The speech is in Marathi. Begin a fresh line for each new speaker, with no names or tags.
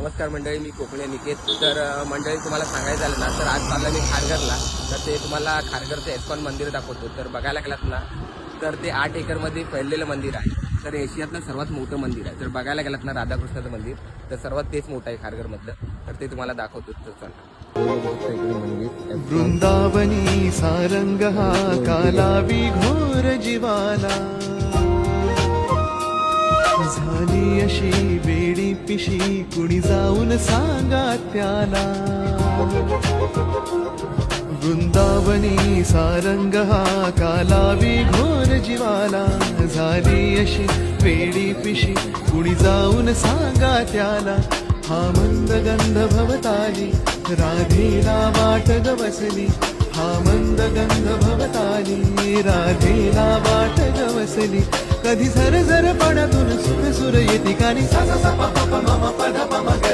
नमस्कार मंडळी, मी कोकणी निकेत. तर मंडळी तुम्हाला सांगायचं झालं ना तर आज चाललं मी खारघरला. तर ते तुम्हाला खारघरचं इस्कॉन मंदिर दाखवतो. तर बघायला गेलात ना तर ते 8 एकरमध्ये फैललेलं मंदिर आहे. तर एशियातलं सर्वात मोठं मंदिर आहे. तर बघायला गेलात ना राधाकृष्णाचं मंदिर, तर सर्वात तेच मोठं आहे खारघरमधलं. तर ते तुम्हाला दाखवतो. तर चला.
वृंदावनी सारंग हा कालावी घोर जीवाला, झाली अशी बेडी पिशी कुणी जाऊन सांगा त्याला. वृंदावनी सारंग हा कालावी घोर जीवाला, झाली अशी बेडी पिशी कुणी जाऊन सांगा त्याला. हा मंद गंध भवताली राधेला वाट गवसली, हा मंद गंध भवताली राधेला वाट गवसली. कधी झर झर पाण्यातून सुख सुर येती कानी सा सा सा पा पा पा मा मा पा